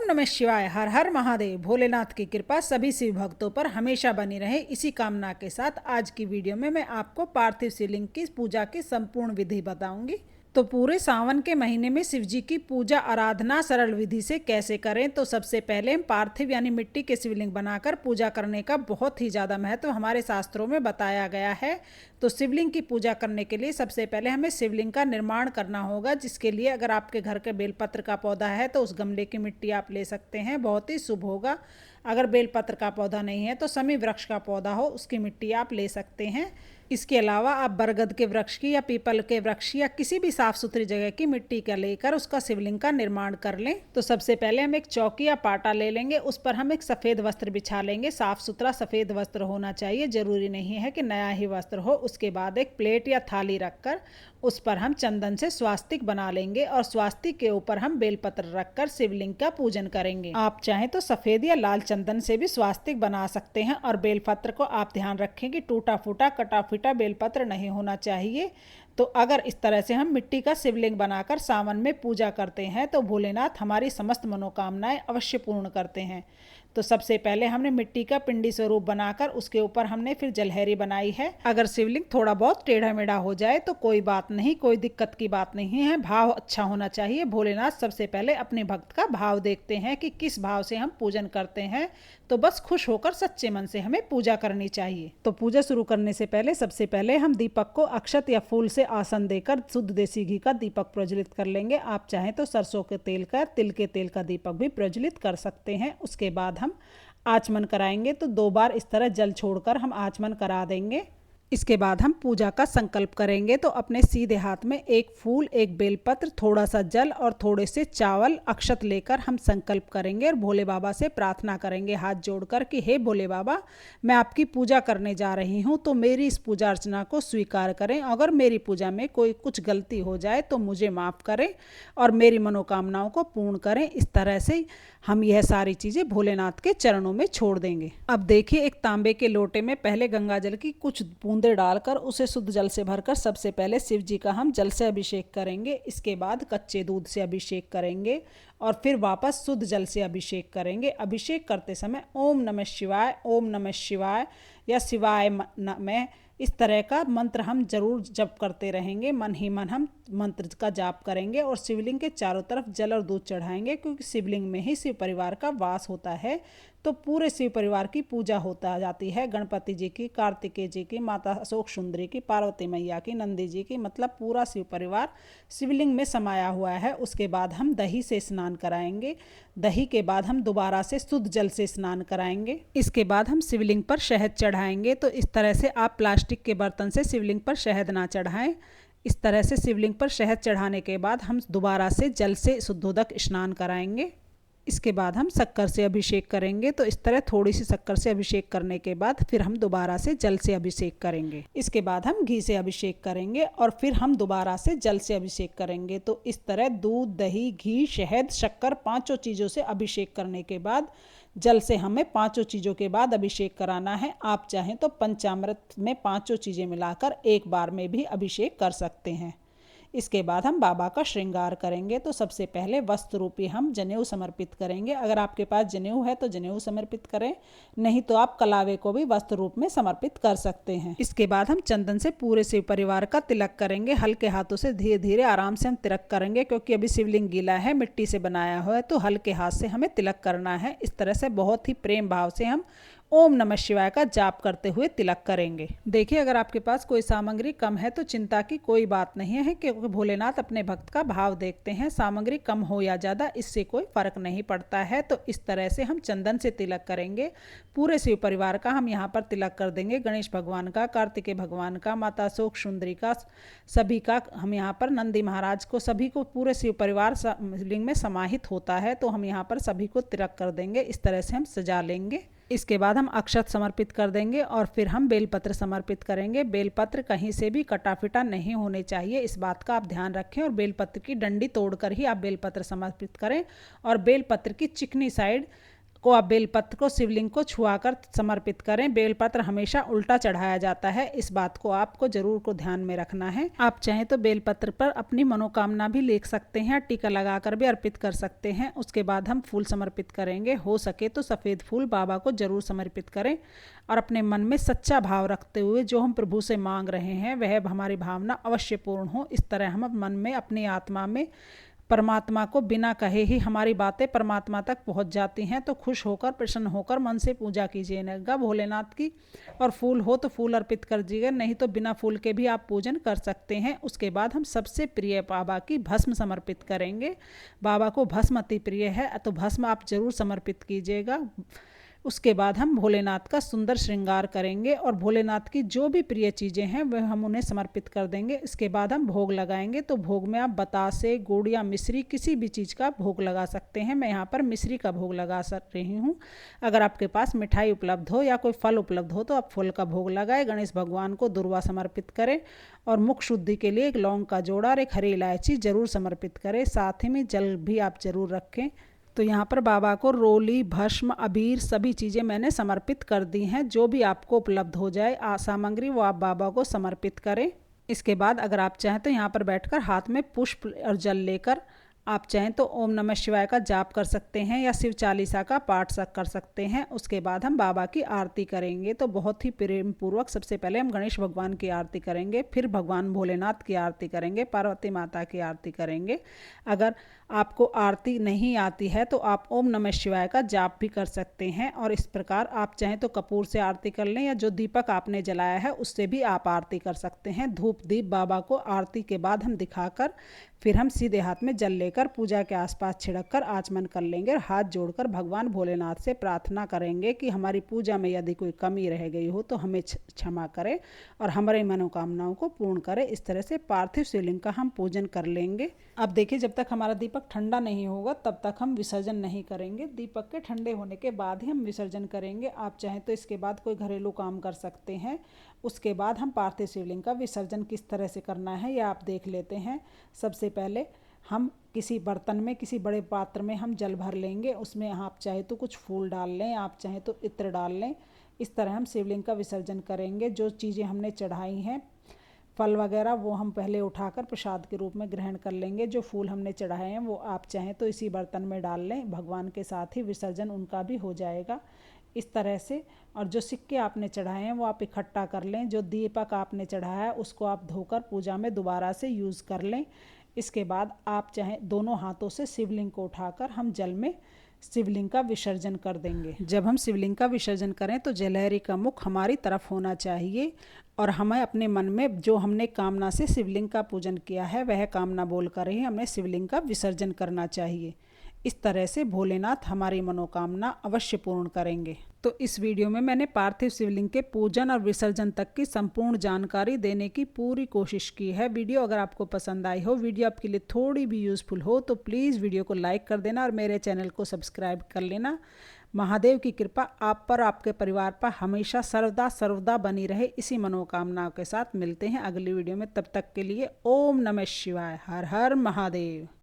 नमः शिवाय। हर हर महादेव। भोलेनाथ की कृपा सभी शिव भक्तों पर हमेशा बनी रहे, इसी कामना के साथ आज की वीडियो में मैं आपको पार्थिव शिवलिंग की पूजा की संपूर्ण विधि बताऊंगी। तो पूरे सावन के महीने में शिव जी की पूजा आराधना सरल विधि से कैसे करें, तो सबसे पहले हम पार्थिव यानी मिट्टी के शिवलिंग बनाकर पूजा करने का बहुत ही ज़्यादा महत्व हमारे शास्त्रों में बताया गया है। तो शिवलिंग की पूजा करने के लिए सबसे पहले हमें शिवलिंग का निर्माण करना होगा, जिसके लिए अगर आपके घर के बेलपत्र का पौधा है तो उस गमले की मिट्टी आप ले सकते हैं, बहुत ही शुभ होगा। अगर बेलपत्र का पौधा नहीं है तो समी वृक्ष का पौधा हो उसकी मिट्टी आप ले सकते हैं। इसके अलावा आप बरगद के वृक्ष की या पीपल के वृक्ष या किसी भी साफ सुथरी जगह की मिट्टी का लेकर उसका शिवलिंग का निर्माण कर लें। तो सबसे पहले हम एक चौकी या पाटा ले लेंगे, उस पर हम एक सफ़ेद वस्त्र बिछा लेंगे। साफ सुथरा सफ़ेद वस्त्र होना चाहिए, जरूरी नहीं है कि नया ही वस्त्र हो। उसके बाद एक प्लेट या थाली रखकर उस पर हम चंदन से स्वास्तिक बना लेंगे और स्वास्तिक के ऊपर हम बेलपत्र रखकर शिवलिंग का पूजन करेंगे। आप चाहें तो सफ़ेद या लाल चंदन से भी स्वास्तिक बना सकते हैं। और बेलपत्र को आप ध्यान रखें कि टूटा फूटा कटा फीटा बेलपत्र नहीं होना चाहिए। तो अगर इस तरह से हम मिट्टी का शिवलिंग बनाकर सावन में पूजा करते हैं तो भोलेनाथ हमारी समस्त मनोकामनाएं अवश्य पूर्ण करते हैं। तो सबसे पहले हमने मिट्टी का पिंडी स्वरूप बनाकर उसके ऊपर हमने फिर जलहरी बनाई है। अगर शिवलिंग थोड़ा बहुत टेढ़ा मेढ़ा हो जाए तो कोई बात नहीं, कोई दिक्कत की बात नहीं है, भाव अच्छा होना चाहिए। भोलेनाथ सबसे पहले अपने भक्त का भाव देखते हैं कि किस भाव से हम पूजन करते हैं, तो बस खुश होकर सच्चे मन से हमें पूजा करनी चाहिए। तो पूजा शुरू करने से पहले सबसे पहले हम दीपक को अक्षत या फूल से आसन देकर शुद्ध देसी घी का दीपक प्रज्वलित कर लेंगे। आप चाहें तो सरसों के तेल का, तिल के तेल का दीपक भी प्रज्वलित कर सकते हैं। उसके बाद हम आचमन कराएंगे, तो 2 बार इस तरह जल छोड़कर हम आचमन करा देंगे। इसके बाद हम पूजा का संकल्प करेंगे। तो अपने सीधे हाथ में एक फूल, एक बेलपत्र, थोड़ा सा जल और थोड़े से चावल अक्षत लेकर हम संकल्प करेंगे और भोले बाबा से प्रार्थना करेंगे हाथ जोड़कर कि हे भोले बाबा, मैं आपकी पूजा करने जा रही हूँ, तो मेरी इस पूजा अर्चना को स्वीकार करें। अगर मेरी पूजा में कोई कुछ गलती हो जाए तो मुझे माफ़ करें और मेरी मनोकामनाओं को पूर्ण करें। इस तरह से हम यह सारी चीज़ें भोलेनाथ के चरणों में छोड़ देंगे। अब देखिए, एक तांबे के लोटे में पहले गंगा जल की कुछ बूंदे डालकर उसे शुद्ध जल से भरकर सबसे पहले शिव जी का हम जल से अभिषेक करेंगे। इसके बाद कच्चे दूध से अभिषेक करेंगे और फिर वापस शुद्ध जल से अभिषेक करेंगे। अभिषेक करते समय ओम नमः शिवाय, ओम नमः शिवाय या शिवाय नमः, इस तरह का मंत्र हम जरूर जप करते रहेंगे। मन ही मन हम मंत्र का जाप करेंगे और शिवलिंग के चारों तरफ जल और दूध चढ़ाएंगे, क्योंकि शिवलिंग में ही शिव परिवार का वास होता है। तो पूरे शिव परिवार की पूजा होता जाती है। गणपति जी की, कार्तिकेय जी की, माता अशोक सुंदरी की, पार्वती मैया की, नंदी जी की, मतलब पूरा शिव परिवार शिवलिंग में समाया हुआ है। उसके बाद हम दही से स्नान कराएंगे। दही के बाद हम दोबारा से शुद्ध जल से स्नान कराएंगे। इसके बाद हम शिवलिंग पर शहद चढ़ाएंगे। तो इस तरह से आप प्लास्टिक के बर्तन से शिवलिंग पर शहद ना चढ़ाएं। इस तरह से शिवलिंग पर शहद चढ़ाने के बाद हम दोबारा से जल से शुद्धोदक स्नान कराएंगे। इसके बाद हम शक्कर से अभिषेक करेंगे। तो इस तरह थोड़ी सी शक्कर से अभिषेक करने के बाद फिर हम दोबारा से जल से अभिषेक करेंगे। इसके बाद हम घी से अभिषेक करेंगे और फिर हम दोबारा से जल से अभिषेक करेंगे। तो इस तरह दूध, दही, घी, शहद, शक्कर, 5 चीज़ों से अभिषेक करने के बाद जल से हमें 5 चीज़ों के बाद अभिषेक कराना है। आप चाहें तो पंचामृत में 5 चीज़ें मिलाकर एक बार में भी अभिषेक कर सकते हैं। इसके बाद हम बाबा का श्रृंगार करेंगे। तो सबसे पहले वस्त्र रूपी हम जनेऊ समर्पित करेंगे। अगर आपके पास जनेऊ है तो जनेऊ समर्पित करें, नहीं तो आप कलावे को भी वस्त्र रूप में समर्पित कर सकते हैं। इसके बाद हम चंदन से पूरे शिव परिवार का तिलक करेंगे। हल्के हाथों से धीरे धीरे आराम से हम तिलक करेंगे, क्योंकि अभी शिवलिंग गीला है, मिट्टी से बनाया हुआ है, तो हल्के हाथ से हमें तिलक करना है। इस तरह से बहुत ही प्रेम भाव से हम ओम नमः शिवाय का जाप करते हुए तिलक करेंगे। देखिए, अगर आपके पास कोई सामग्री कम है तो चिंता की कोई बात नहीं है, क्योंकि भोलेनाथ अपने भक्त का भाव देखते हैं। सामग्री कम हो या ज़्यादा इससे कोई फर्क नहीं पड़ता है। तो इस तरह से हम चंदन से तिलक करेंगे। पूरे शिव परिवार का हम यहाँ पर तिलक कर देंगे। गणेश भगवान का, कार्तिकेय भगवान का, माता अशोक सुंदरी का, सभी का हम यहाँ पर, नंदी महाराज को, सभी को, पूरे शिव परिवार शिवलिंग में समाहित होता है। तो हम यहाँ पर सभी को तिलक कर देंगे। इस तरह से हम सजा लेंगे। इसके बाद हम अक्षत समर्पित कर देंगे और फिर हम बेलपत्र समर्पित करेंगे। बेलपत्र कहीं से भी कटा फिटा नहीं होने चाहिए, इस बात का आप ध्यान रखें। और बेलपत्र की डंडी तोड़कर ही आप बेलपत्र समर्पित करें और बेलपत्र की चिकनी साइड को आप बेलपत्र को शिवलिंग को छुआकर समर्पित करें। बेलपत्र हमेशा उल्टा चढ़ाया जाता है, इस बात को आपको जरूर को ध्यान में रखना है। आप चाहें तो बेलपत्र पर अपनी मनोकामना भी लिख सकते हैं, टीका लगाकर भी अर्पित कर सकते हैं। उसके बाद हम फूल समर्पित करेंगे। हो सके तो सफ़ेद फूल बाबा को जरूर समर्पित करें और अपने मन में सच्चा भाव रखते हुए जो हम प्रभु से मांग रहे हैं वह हमारी भावना अवश्य पूर्ण हो। इस तरह हम मन में अपनी आत्मा में परमात्मा को बिना कहे ही हमारी बातें परमात्मा तक पहुंच जाती हैं। तो खुश होकर प्रसन्न होकर मन से पूजा कीजिएगा भोलेनाथ की। और फूल हो तो फूल अर्पित कर दीजिएगा, नहीं तो बिना फूल के भी आप पूजन कर सकते हैं। उसके बाद हम सबसे प्रिय बाबा की भस्म समर्पित करेंगे। बाबा को भस्म अति प्रिय है तो भस्म आप जरूर समर्पित कीजिएगा। उसके बाद हम भोलेनाथ का सुंदर श्रृंगार करेंगे और भोलेनाथ की जो भी प्रिय चीज़ें हैं वह हम उन्हें समर्पित कर देंगे। इसके बाद हम भोग लगाएंगे। तो भोग में आप बतासे, गुड़ या मिश्री किसी भी चीज़ का भोग लगा सकते हैं। मैं यहाँ पर मिश्री का भोग लगा रही हूँ। अगर आपके पास मिठाई उपलब्ध हो या कोई फल उपलब्ध हो तो आप फल का भोग लगाएं। गणेश भगवान को दुर्वा समर्पित करें और मुख शुद्धि के लिए एक लौंग का जोड़ा और एक हरी इलायची जरूर समर्पित करें। साथ ही में जल भी आप जरूर रखें। तो यहाँ पर बाबा को रोली, भस्म, अबीर सभी चीज़ें मैंने समर्पित कर दी हैं। जो भी आपको उपलब्ध हो जाए सामग्री वो आप बाबा को समर्पित करें। इसके बाद अगर आप चाहें तो यहाँ पर बैठकर हाथ में पुष्प और जल लेकर आप चाहें तो ओम नमः शिवाय का जाप कर सकते हैं या शिव चालीसा का पाठ कर सकते हैं। उसके बाद हम बाबा की आरती करेंगे। तो बहुत ही प्रेम पूर्वक सबसे पहले हम गणेश भगवान की आरती करेंगे, फिर भगवान भोलेनाथ की आरती करेंगे, पार्वती माता की आरती करेंगे। अगर आपको आरती नहीं आती है तो आप ओम नमः शिवाय का जाप भी कर सकते हैं। और इस प्रकार आप चाहें तो कपूर से आरती कर लें या जो दीपक आपने जलाया है उससे भी आप आरती कर सकते हैं। धूप दीप बाबा को आरती के बाद हम दिखाकर फिर हम सीधे हाथ में जल लेकर पूजा के आसपास छिड़क कर आचमन कर लेंगे और हाथ जोड़कर भगवान भोलेनाथ से प्रार्थना करेंगे कि हमारी पूजा में यदि कोई कमी रह गई हो तो हमें क्षमा करें और हमारे मनोकामनाओं को पूर्ण करें। इस तरह से पार्थिव शिवलिंग का हम पूजन कर लेंगे। अब देखिए, जब तक हमारा दीपक ठंडा नहीं होगा तब तक हम विसर्जन नहीं करेंगे। दीपक के ठंडे होने के बाद ही हम विसर्जन करेंगे। आप चाहें तो इसके बाद कोई घरेलू काम कर सकते हैं। उसके बाद हम पार्थिव शिवलिंग का विसर्जन किस तरह से करना है यह आप देख लेते हैं। सबसे पहले हम किसी बर्तन में, किसी बड़े पात्र में हम जल भर लेंगे। उसमें आप चाहे तो कुछ फूल डाल लें, आप चाहे तो इत्र डाल लें। इस तरह हम शिवलिंग का विसर्जन करेंगे। जो चीज़ें हमने चढ़ाई हैं, फल वगैरह, वो हम पहले उठाकर प्रसाद के रूप में ग्रहण कर लेंगे। जो फूल हमने चढ़ाए हैं वो आप चाहें तो इसी बर्तन में डाल लें। भगवान के साथ ही विसर्जन उनका भी हो जाएगा इस तरह से। और जो सिक्के आपने चढ़ाए हैं वो आप इकट्ठा कर लें। जो दीपक आपने चढ़ाया है उसको आप धोकर पूजा में दोबारा से यूज़ कर लें। इसके बाद आप चाहें दोनों हाथों से शिवलिंग को उठाकर हम जल में शिवलिंग का विसर्जन कर देंगे। जब हम शिवलिंग का विसर्जन करें तो जलहरी का मुख हमारी तरफ होना चाहिए और हमें अपने मन में जो हमने कामना से शिवलिंग का पूजन किया है वह कामना बोलकर ही हमें शिवलिंग का विसर्जन करना चाहिए। इस तरह से भोलेनाथ हमारी मनोकामना अवश्य पूर्ण करेंगे। तो इस वीडियो में मैंने पार्थिव शिवलिंग के पूजन और विसर्जन तक की संपूर्ण जानकारी देने की पूरी कोशिश की है। वीडियो अगर आपको पसंद आई हो, वीडियो आपके लिए थोड़ी भी यूज़फुल हो तो प्लीज़ वीडियो को लाइक कर देना और मेरे चैनल को सब्सक्राइब कर लेना। महादेव की कृपा आप पर, आपके परिवार पर हमेशा सर्वदा बनी रहे, इसी मनोकामनाओं के साथ मिलते हैं अगली वीडियो में। तब तक के लिए ओम नमः शिवाय। हर हर महादेव।